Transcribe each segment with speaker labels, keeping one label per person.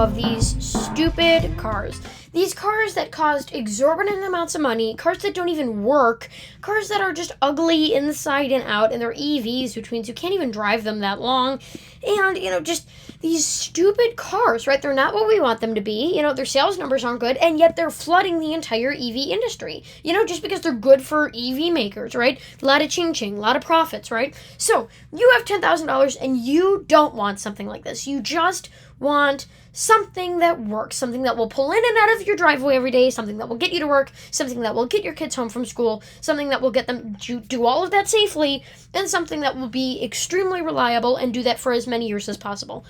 Speaker 1: of these stupid cars. These cars that cost exorbitant amounts of money, cars that don't even work, cars that are just ugly inside and out, and they're EVs, which means you can't even drive them that long. And, just these stupid cars, right? They're not what we want them to be. Their sales numbers aren't good, and yet they're flooding the entire EV industry. Just because they're good for EV makers, right? A lot of ching-ching, a lot of profits, right? So, you have $10,000 and you don't want something like this. You just want something that works, something that will pull in and out of your driveway every day, something that will get you to work, something that will get your kids home from school, something that will get them to do all of that safely, and something that will be extremely reliable and do that for as many years as possible.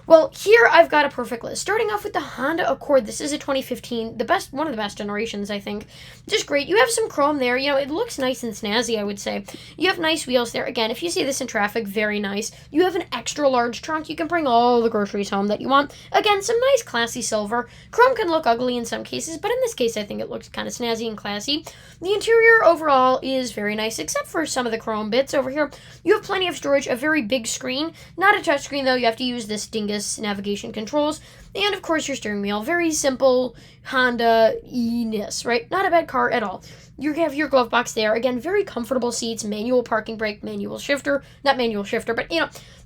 Speaker 1: Well, here I've got a perfect list. Starting off with the Honda Accord. This is a 2015, one of the best generations, I think. Just great. You have some chrome there. It looks nice and snazzy, I would say. You have nice wheels there. Again, if you see this in traffic, very nice. You have an extra large trunk. You can bring all the groceries home that you want. Again, some nice classy silver. Chrome can look ugly in some cases, but in this case, I think it looks kind of snazzy and classy. The interior overall is very nice, except for some of the chrome bits over here. You have plenty of storage, a very big screen. Not a touchscreen, though. You have to use this dingus navigation controls, and of course your steering wheel. Very simple Honda-ness, right? Not a bad car at all. You have your glove box there. Again, very comfortable seats, manual parking brake, manual shifter. Not manual shifter, but,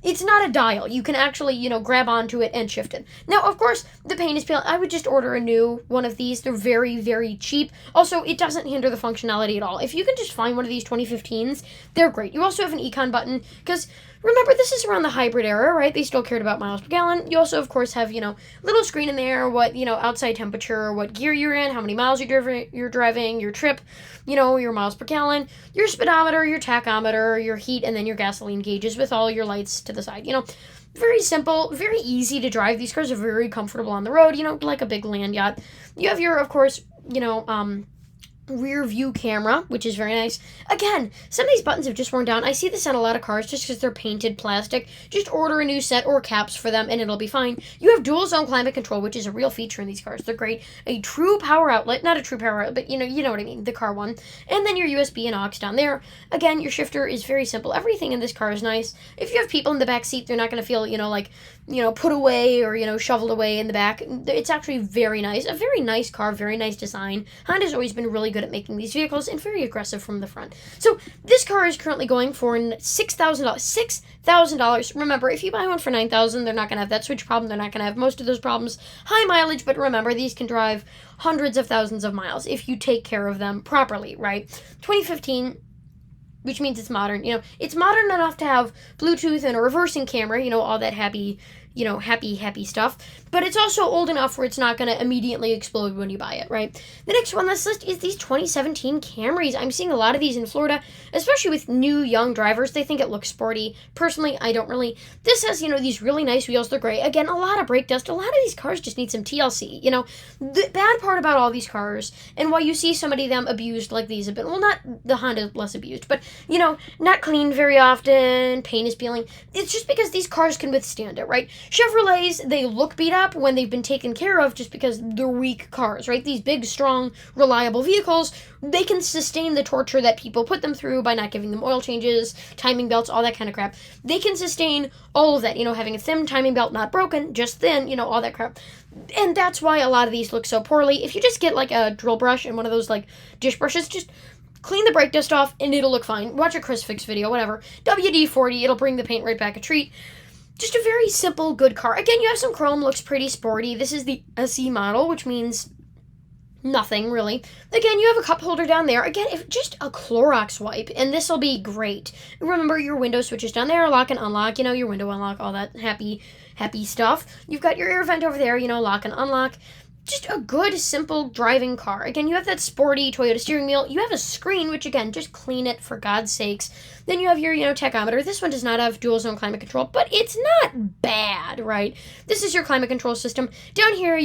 Speaker 1: it's not a dial. You can actually, grab onto it and shift it. Now, of course, the paint is peeling. I would just order a new one of these. They're very, very cheap. Also, it doesn't hinder the functionality at all. If you can just find one of these 2015s, they're great. You also have an econ button, because remember, this is around the hybrid era, right? They still cared about miles per gallon. You also, of course, have, little screen in there, what, outside temperature, what gear you're in, how many miles you're driving, your trip, your miles per gallon, your speedometer, your tachometer, your heat, and then your gasoline gauges with all your lights to the side. Very simple, very easy to drive. These cars are very comfortable on the road, like a big land yacht. You have your, of course, rear view camera, which is very nice. Again, some of these buttons have just worn down. I see this on a lot of cars just because they're painted plastic. Just order a new set or caps for them and it'll be fine. You have dual zone climate control, which is a real feature in these cars. They're great. A true power outlet, not a true power outlet, but you know what I mean, the car one. And then your USB and aux down there. Again, your shifter is very simple. Everything in this car is nice. If you have people in the back seat, they're not going to feel, put away or, shoveled away in the back. It's actually very nice. A very nice car, very nice design. Honda's always been really good at making these vehicles and very aggressive from the front. So this car is currently going for $6,000. $6,000. Remember, if you buy one for $9,000, they're not going to have that switch problem. They're not going to have most of those problems. High mileage, but remember, these can drive hundreds of thousands of miles if you take care of them properly, right? 2015, which means it's modern. It's modern enough to have Bluetooth and a reversing camera, all that happy stuff. But it's also old enough where it's not going to immediately explode when you buy it, right? The next one on this list is these 2017 Camrys. I'm seeing a lot of these in Florida, especially with new young drivers. They think it looks sporty. Personally, I don't really. This has, these really nice wheels. They're great. Again, a lot of brake dust. A lot of these cars just need some TLC. The bad part about all these cars, and why you see so many of them abused like these have been, well, not the Honda less abused, but, not cleaned very often, paint is peeling. It's just because these cars can withstand it, right? Chevrolets, they look beat up when they've been taken care of just because they're weak cars, right? These big, strong, reliable vehicles, they can sustain the torture that people put them through by not giving them oil changes, timing belts, all that kind of crap. They can sustain all of that, having a thin timing belt, not broken, just thin, all that crap. And that's why a lot of these look so poorly. If you just get like a drill brush and one of those like dish brushes, just clean the brake dust off and it'll look fine. Watch a Chris Fix video, whatever. WD-40, it'll bring the paint right back a treat. Just a very simple, good car. Again, you have some chrome, looks pretty sporty. This is the SE model, which means nothing, really. Again, you have a cup holder down there. Again, if just a Clorox wipe, and this will be great. Remember, your window switches down there, lock and unlock, your window unlock, all that happy stuff. You've got your air vent over there, lock and unlock. Just a good, simple driving car. Again, you have that sporty Toyota steering wheel. You have a screen, which, again, just clean it, for God's sakes. Then you have your, tachometer. This one does not have dual zone climate control, but it's not bad, right? This is your climate control system. Down here,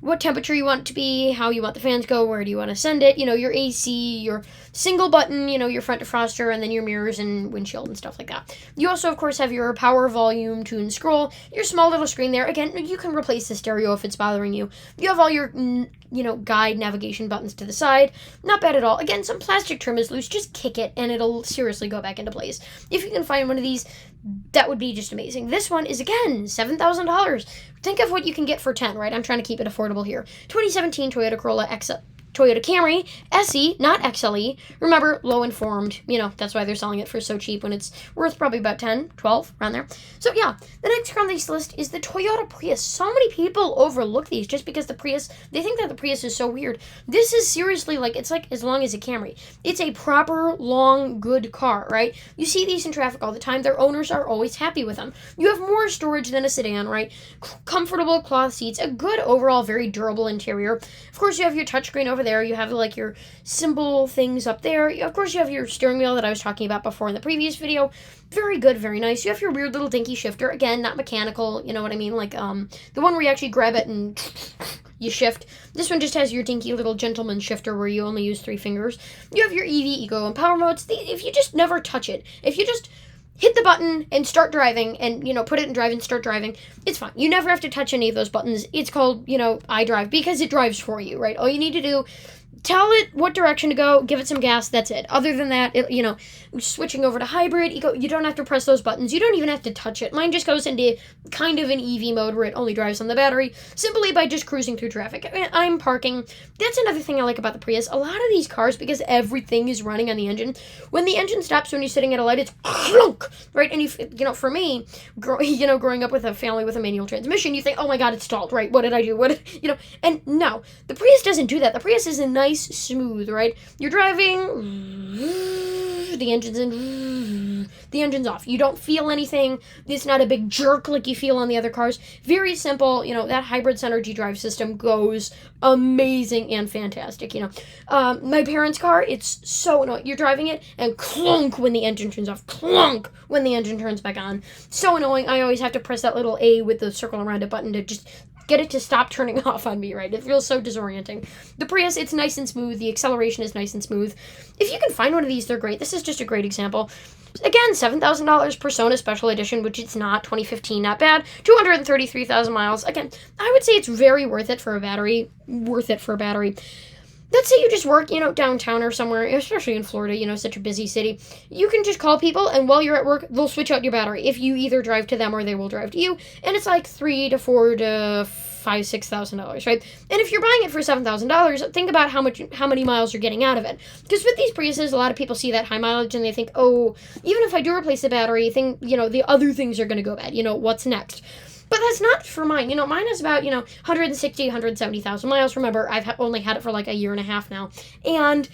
Speaker 1: what temperature you want it to be, how you want the fans go, where do you want to send it, your AC, your single button, your front defroster, and then your mirrors and windshield and stuff like that. You also, of course, have your power, volume, tune, scroll, your small little screen there. Again, you can replace the stereo if it's bothering you. You have all your, guide navigation buttons to the side. Not bad at all. Again, some plastic trim is loose. Just kick it, and it'll seriously go back into place. If you can find one of these, that would be just amazing. This one is, again, $7,000. Think of what you can get for 10, right? I'm trying to keep it affordable here. 2017 Toyota Corolla Toyota Camry SE, not XLE. Remember, low informed. That's why they're selling it for so cheap when it's worth probably about 10, 12, around there. So yeah, the next car on this list is the Toyota Prius. So many people overlook these just because they think that the Prius is so weird. This is seriously it's like as long as a Camry. It's a proper, long, good car, right? You see these in traffic all the time. Their owners are always happy with them. You have more storage than a sedan, right? Comfortable cloth seats, a good overall, very durable interior. Of course, you have your touchscreen over there. You have your symbol things up there. Of course, you have your steering wheel that I was talking about before in the previous video. Very good, very nice. You have your weird little dinky shifter. Again, not mechanical, you know what I mean? The one where you actually grab it and you shift. This one just has your dinky little gentleman shifter where you only use 3 fingers. You have your EV, Eco, and Power modes. If you just never touch it, if you just hit the button and start driving and, put it in drive and start driving, it's fine. You never have to touch any of those buttons. It's called, iDrive because it drives for you, right? All you need to do, tell it what direction to go, give it some gas, that's it. Other than that, switching over to hybrid, you don't have to press those buttons. You don't even have to touch it. Mine just goes into kind of an EV mode where it only drives on the battery, simply by just cruising through traffic. I'm parking. That's another thing I like about the Prius. A lot of these cars, because everything is running on the engine, when the engine stops when you're sitting at a light, it's clunk, right? And for me, growing up with a family with a manual transmission, you think, oh my god, it stalled, right? What did I do? And no, the Prius doesn't do that. The Prius is a nice, smooth, right? You're driving, the engine's in, the engine's off. You don't feel anything. It's not a big jerk like you feel on the other cars. Very simple. That hybrid Synergy drive system goes amazing and fantastic. My parents' car, it's so annoying. You're driving it and clunk when the engine turns off, clunk when the engine turns back on. So annoying. I always have to press that little A with the circle around it button to just get it to stop turning off on me, right? It feels so disorienting. The Prius, it's nice and smooth. The acceleration is nice and smooth. If you can find one of these, they're great. This is just a great example. Again, $7,000 Persona Special Edition, which it's not. 2015, not bad. 233,000 miles. Again, I would say it's very worth it for a battery. Let's say you just work, downtown or somewhere, especially in Florida, such a busy city. You can just call people, and while you're at work, they'll switch out your battery. If you either drive to them or they will drive to you, and it's like $3,000 to $4,000 to $5,000, $6,000, right? And if you're buying it for $7,000, think about how many miles you're getting out of it. Because with these Priuses, a lot of people see that high mileage and they think, oh, even if I do replace the battery, the other things are going to go bad. What's next? But that's not for mine. Mine is about, 160, 170,000 miles. Remember, I've only had it for like a year and a half now. And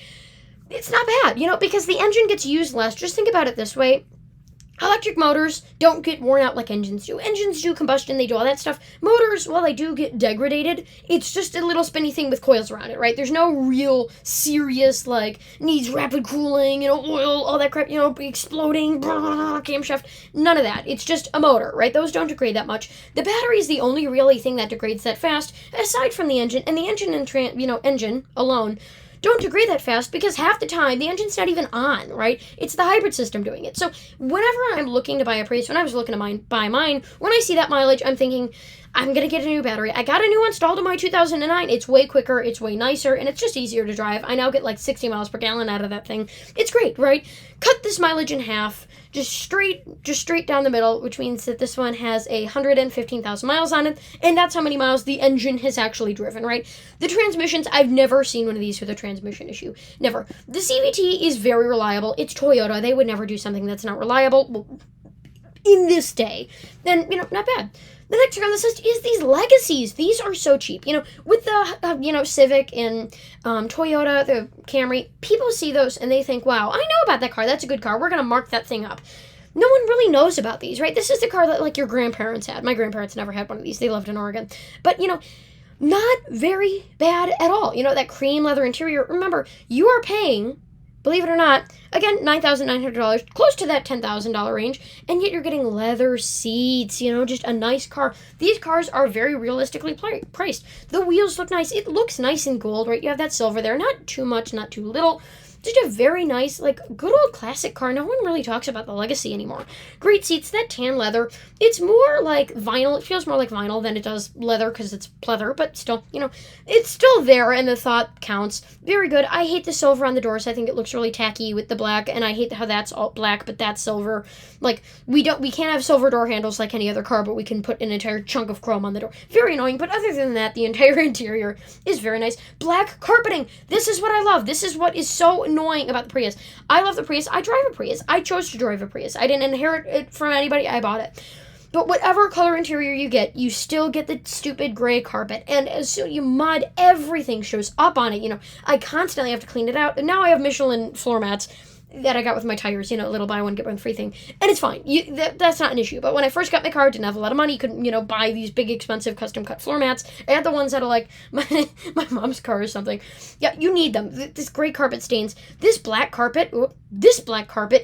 Speaker 1: it's not bad, because the engine gets used less. Just think about it this way. Electric motors don't get worn out like engines do. Engines do combustion, they do all that stuff. Motors, while they do get degraded, it's just a little spinny thing with coils around it, right? There's no real serious, needs rapid cooling, oil, all that crap, exploding, camshaft, none of that. It's just a motor, right? Those don't degrade that much. The battery is the only really thing that degrades that fast, aside from the engine, and the engine engine alone don't degrade that fast because half the time the engine's not even on, right? It's the hybrid system doing it. So whenever I'm looking to buy a Prius, when I was looking to buy mine, when I see that mileage, I'm thinking, I'm going to get a new battery. I got a new one installed in my 2009. It's way quicker, it's way nicer, and it's just easier to drive. I now get 60 miles per gallon out of that thing. It's great, right? Cut this mileage in half, just straight down the middle, which means that this one has 115,000 miles on it, and that's how many miles the engine has actually driven, right? The transmissions, I've never seen one of these with a transmission issue. Never. The CVT is very reliable. It's Toyota. They would never do something that's not reliable in this day. Then, not bad. The next on this list is these Legacies. These are so cheap. With the, Civic and Toyota, the Camry, people see those and they think, wow, I know about that car. That's a good car. We're going to mark that thing up. No one really knows about these, right? This is the car that, your grandparents had. My grandparents never had one of these. They lived in Oregon. But, not very bad at all. That cream leather interior. Remember, you are paying, believe it or not, again, $9,900, close to that $10,000 range, and yet you're getting leather seats, just a nice car. These cars are very realistically priced. The wheels look nice. It looks nice in gold, right? You have that silver there. Not too much, not too little. Just a very nice, like, good old classic car. No one really talks about the Legacy anymore. Great seats, that tan leather. It's more like vinyl. It feels more like vinyl than it does leather because it's pleather, but still, it's still there, and the thought counts. Very good. I hate the silver on the doors. I think it looks really tacky with the black, and I hate how that's all black, but that's silver. Like, we can't have silver door handles like any other car, but we can put an entire chunk of chrome on the door. Very annoying, but other than that, the entire interior is very nice. Black carpeting. This is what I love. This is what is so annoying about the Prius. I love the Prius. I drive a Prius. I chose to drive a Prius. I didn't inherit it from anybody. I bought it. But whatever color interior you get, you still get the stupid gray carpet. And as soon as you mud, everything shows up on it. I constantly have to clean it out. And now I have Michelin floor mats that I got with my tires, little buy one, get one free thing. And it's fine. That's not an issue. But when I first got my car, didn't have a lot of money, couldn't, buy these big, expensive, custom-cut floor mats. I had the ones that are like my mom's car or something. Yeah, you need them. This gray carpet stains. This black carpet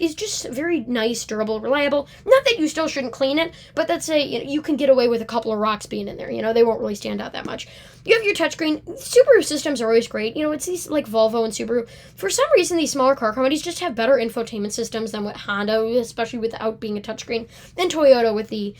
Speaker 1: is just very nice, durable, reliable. Not that you still shouldn't clean it, but that's you can get away with a couple of rocks being in there. They won't really stand out that much. You have your touchscreen. Subaru systems are always great. It's these like Volvo and Subaru. For some reason, these smaller car companies just have better infotainment systems than what Honda, especially without being a touchscreen, and Toyota with the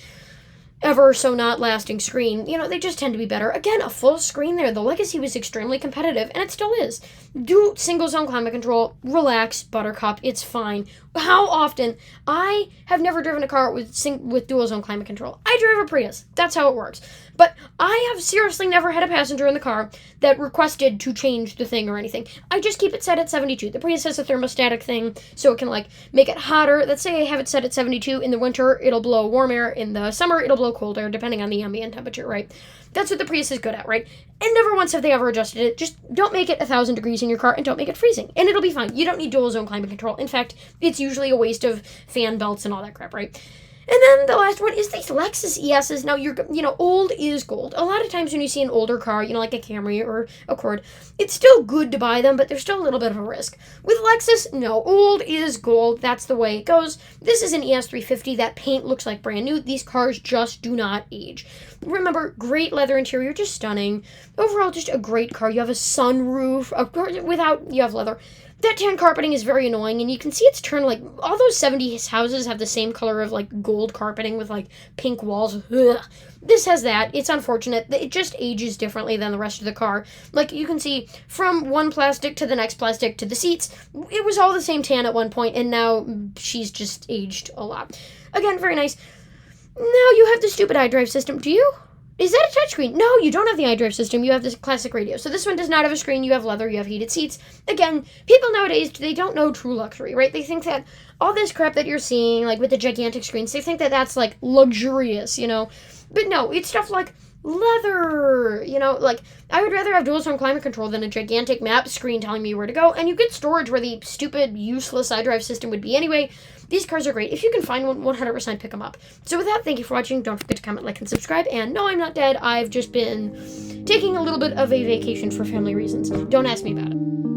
Speaker 1: ever so not lasting screen. They just tend to be better. Again, a full screen there. The Legacy was extremely competitive, and it still is. Do single zone climate control. Relax, buttercup. It's fine. How often? I have never driven a car with dual zone climate control. I drive a Prius. That's how it works. But I have seriously never had a passenger in the car that requested to change the thing or anything. I just keep it set at 72. The Prius has a thermostatic thing, so it can make it hotter. Let's say I have it set at 72. In the winter, it'll blow warm air. In the summer, it'll blow cold air, depending on the ambient temperature, right? That's what the Prius is good at, right? And never once have they ever adjusted it. Just don't make it 1,000 degrees in your car and don't make it freezing. And it'll be fine. You don't need dual zone climate control. In fact, it's usually a waste of fan belts and all that crap, right? And then the last one is these Lexus ESs. Now, old is gold. A lot of times when you see an older car, like a Camry or a Accord, it's still good to buy them, but there's still a little bit of a risk. With Lexus, no, old is gold. That's the way it goes. This is an ES350. That paint looks like brand new. These cars just do not age. Remember, great leather interior, just stunning. Overall, just a great car. You have a sunroof. Of course, you have leather. That tan carpeting is very annoying, and you can see it's turned, all those 70s houses have the same color of, gold carpeting with, pink walls. Ugh. This has that. It's unfortunate. It just ages differently than the rest of the car. You can see, from one plastic to the next plastic to the seats, it was all the same tan at one point, and now she's just aged a lot. Again, very nice. Now you have the stupid iDrive system. Do you? Is that a touchscreen? No, you don't have the iDrive system. You have this classic radio. So this one does not have a screen. You have leather. You have heated seats. Again, people nowadays, they don't know true luxury, right? They think that all this crap that you're seeing, with the gigantic screens, they think that that's, luxurious, But no, it's stuff like leather, I would rather have dual zone climate control than a gigantic map screen telling me where to go, and you get storage where the stupid, useless iDrive system would be anyway. These cars are great. If you can find one, 100% pick them up. So with that, thank you for watching. Don't forget to comment, like, and subscribe. And no, I'm not dead. I've just been taking a little bit of a vacation for family reasons. Don't ask me about it.